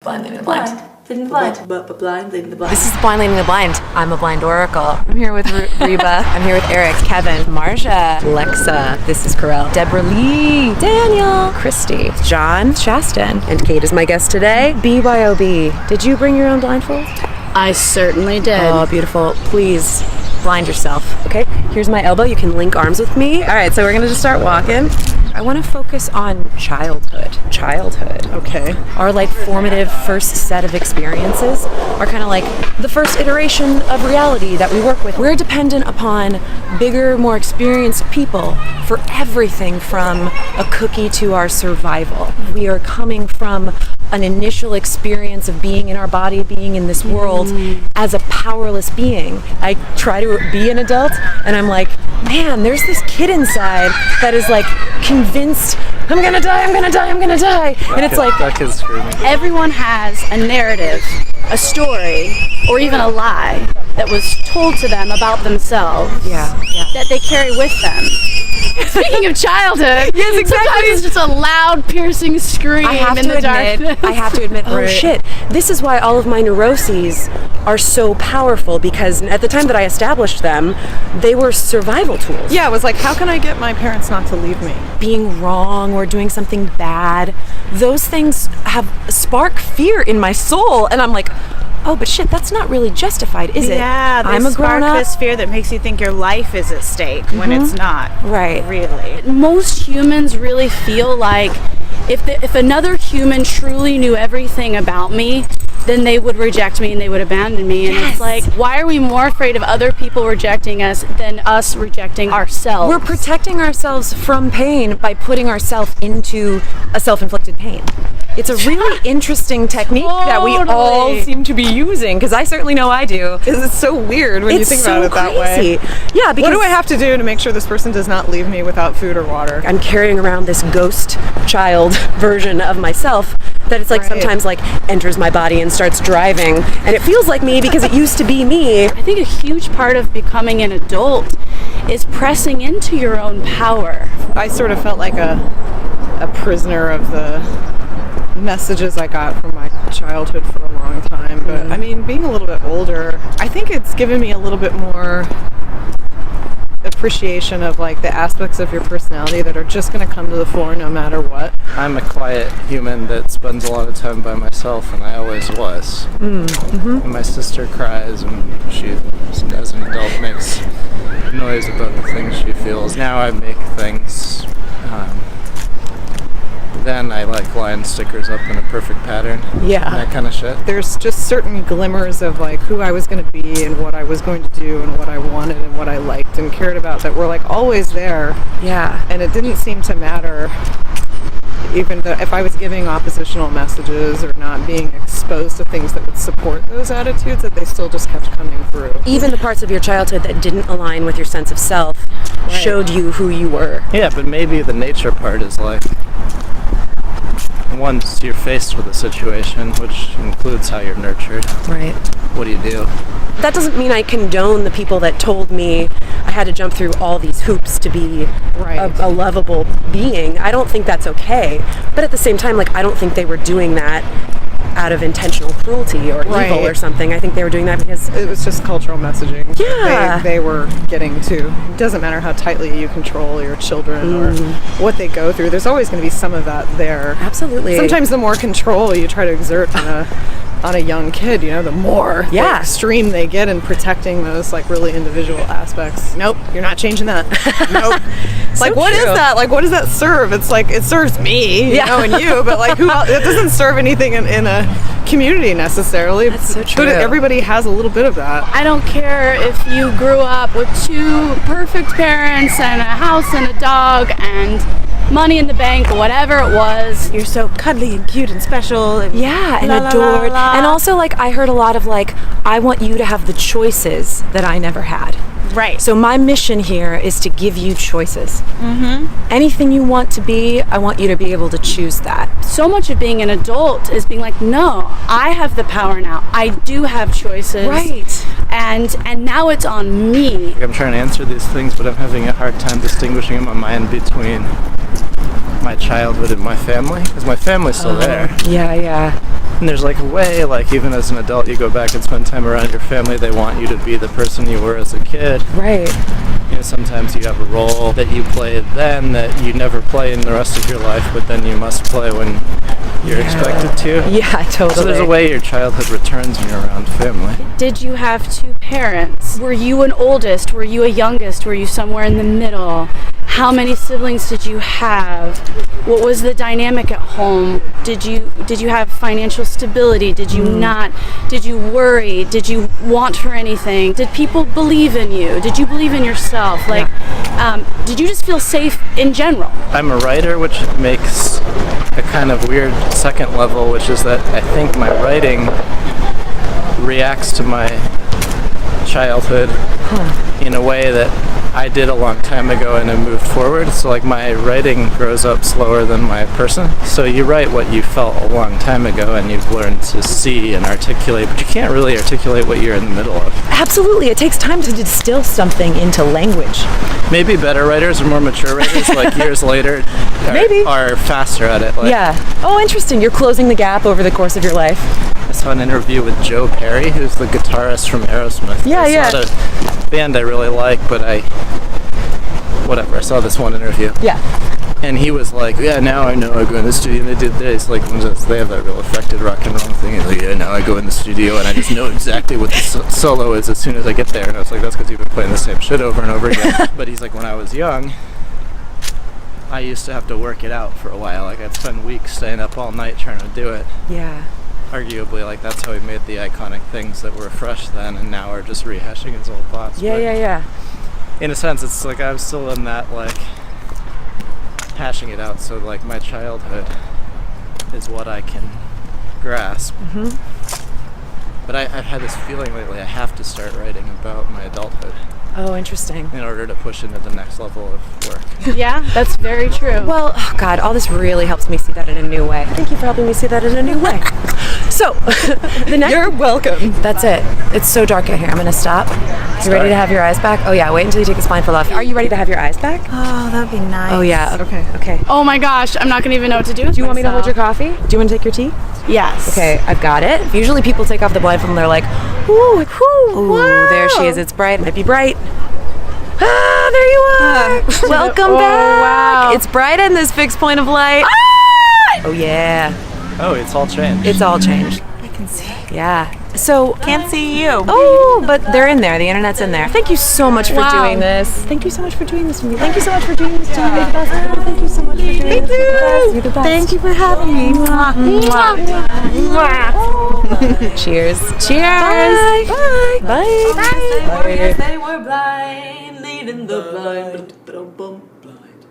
Blind leading the blind. Leading the blind. Blind leading the blind. This is Blind Leading the Blind. I'm a blind oracle. I'm here with Reba. I'm here with Eric, Kevin, Marja, Lexa. This is Carell. Deborah Lee. Daniel. Christy. John. Shaston. And Kate is my guest today. BYOB. Did you bring your own blindfold? I certainly did. Oh, beautiful. Please blind yourself. Okay, here's my elbow. You can link arms with me. All right, so we're gonna just start walking. I want to focus on childhood. Okay. Our like formative first set of experiences are kind of like the first iteration of reality that we work with. We're dependent upon bigger, more experienced people for everything from a cookie to our survival. We are coming from an initial experience of being in our body, being in this world as a powerless being. I try to be an adult and I'm like, man, there's this kid inside that is like convinced, I'm gonna die. And it's like, that kid's screaming. Everyone has a narrative, a story, or even a lie that was told to them about themselves that they carry with them. Speaking of childhood, yes, exactly. Sometimes it's just a loud, piercing scream in the darkness. I have to admit, oh shit, this is why all of my neuroses are so powerful, because at the time that I established them, they were survival tools. Yeah, it was like, how can I get my parents not to leave me? Being wrong or doing something bad, those things have spark fear in my soul, and I'm like, oh, but shit, that's not really justified, is it? Yeah, I'm a spark grown-up. this fear that makes you think your life is at stake when it's not. Right. Really. Most humans really feel like if another human truly knew everything about me, then they would reject me and they would abandon me. And it's like, why are we more afraid of other people rejecting us than us rejecting ourselves? We're protecting ourselves from pain by putting ourselves into a self-inflicted pain. It's a really interesting technique that we all seem to be using, because I certainly know I do. It's so weird when you think about it that way. Yeah, because what do I have to do to make sure this person does not leave me without food or water? I'm carrying around this ghost child version of myself that it's like sometimes like enters my body and starts driving, and it feels like me because it used to be me. I think a huge part of becoming an adult is pressing into your own power. I sort of felt like a prisoner of the messages I got from my childhood for a long time. But I mean, being a little bit older, I think it's given me a little bit more appreciation of like the aspects of your personality that are just going to come to the fore no matter what. I'm a quiet human that spends a lot of time by myself, and I always was. And my sister cries, and she, as an adult, makes noise about the things she feels. Now I make things. Then I like line stickers up in a perfect pattern. Yeah. That kind of shit. There's just certain glimmers of like who I was going to be and what I was going to do and what I wanted and what I liked and cared about that were like always there. Yeah. And it didn't seem to matter even if I was giving oppositional messages or not being exposed to things that would support those attitudes, that they still just kept coming through. Even the parts of your childhood that didn't align with your sense of self showed you who you were. Yeah, but maybe the nature part is like, once you're faced with a situation, which includes how you're nurtured, Right. what do you do? That doesn't mean I condone the people that told me I had to jump through all these hoops to be a lovable being. I don't think that's okay. But at the same time, like, I don't think they were doing that out of intentional cruelty or evil or something. I think they were doing that because it was just cultural messaging. Yeah. They were getting to. It doesn't matter how tightly you control your children or what they go through. There's always going to be some of that there. Absolutely. Sometimes the more control you try to exert on a young kid, you know, the more extreme they get in protecting those like really individual aspects. Nope, you're not changing that. Nope. Like, what is that? Like, what does that serve? It's like, it serves me, you know, and you, but like, who else? It doesn't serve anything in a community necessarily. That's so true. But everybody has a little bit of that. I don't care if you grew up with 2 perfect parents and a house and a dog and money in the bank, whatever it was. You're so cuddly and cute and special. And and adored. And also, like, I heard a lot of like, I want you to have the choices that I never had. Right. So my mission here is to give you choices. Anything you want to be, I want you to be able to choose that. So much of being an adult is being like, no, I have the power now. I do have choices. Right. And now it's on me. I'm trying to answer these things, but I'm having a hard time distinguishing in my mind between my childhood and my family, because my family's still there. Yeah. And there's like a way, like even as an adult, you go back and spend time around your family, they want you to be the person you were as a kid. Right. You know, sometimes you have a role that you play then that you never play in the rest of your life, but then you must play when you're expected to. Yeah, totally. So there's a way your childhood returns when you're around family. Did you have two parents? Were you an oldest? Were you a youngest? Were you somewhere in the middle? How many siblings did you have? What was the dynamic at home? Did you have financial stability? Did you not? Did you worry? Did you want for anything? Did people believe in you? Did you believe in yourself? Like, did you just feel safe in general? I'm a writer, which makes a kind of weird second level, which is that I think my writing reacts to my childhood in a way that I did a long time ago and I moved forward. So like my writing grows up slower than my person. So you write what you felt a long time ago and you've learned to see and articulate, but you can't really articulate what you're in the middle of. Absolutely. It takes time to distill something into language.Maybe better writers or more mature writers, like years later, are faster at it. Like, yeah. Oh, interesting. You're closing the gap over the course of your life. I saw an interview with Joe Perry, who's the guitarist from Aerosmith. Yeah, it's not a band I really like, but I saw this one interview. Yeah. And he was like, yeah, now I know I go in the studio and they did this. Like, they have that real affected rock and roll thing. He's like, yeah, now I go in the studio and I just know exactly what the solo is as soon as I get there. And I was like, that's because you've been playing the same shit over and over again. But he's like, when I was young, I used to have to work it out for a while. Like, I'd spend weeks staying up all night trying to do it. Yeah. Arguably, like, that's how he made the iconic things that were fresh then and now are just rehashing his old thoughts. Yeah, but yeah. in a sense, it's like I'm still in that, like, hashing it out. So, like, my childhood is what I can grasp. But I've had this feeling lately I have to start writing about my adulthood. Oh, interesting. In order to push into the next level of work. Yeah, that's very true. Well, oh God, all this really helps me see that in a new way. Thank you for helping me see that in a new way. So, the next... You're welcome. That's it. It's so dark out here. I'm going to stop. You ready to have your eyes back? Oh, yeah. Wait until you take this blindfold off. Are you ready to have your eyes back? Oh, that'd be nice. Oh, yeah. Okay. Oh my gosh, I'm not gonna even know what to do. Do you want me to hold your coffee? Do you want to take your tea? Yes. Okay, I've got it. Usually people take off the blindfold and they're like, ooh, wow. There she is. It's bright. Might be bright. Ah, there you are. Welcome back. Wow. It's bright in this fixed point of light. Oh, yeah. Oh, it's all changed. It's all changed. I can see. Yeah. So, Can't see you. oh, but they're in there. The internet's in there. Thank you so much for doing this. Thank you so much for doing this for me. Thank you so much for doing this to me. You're the best. Thank you so much for doing this. You're the best. You're the best. Thank you for having me. Cheers. Cheers. Bye. Bye. Bye. They were blind, leading the blind.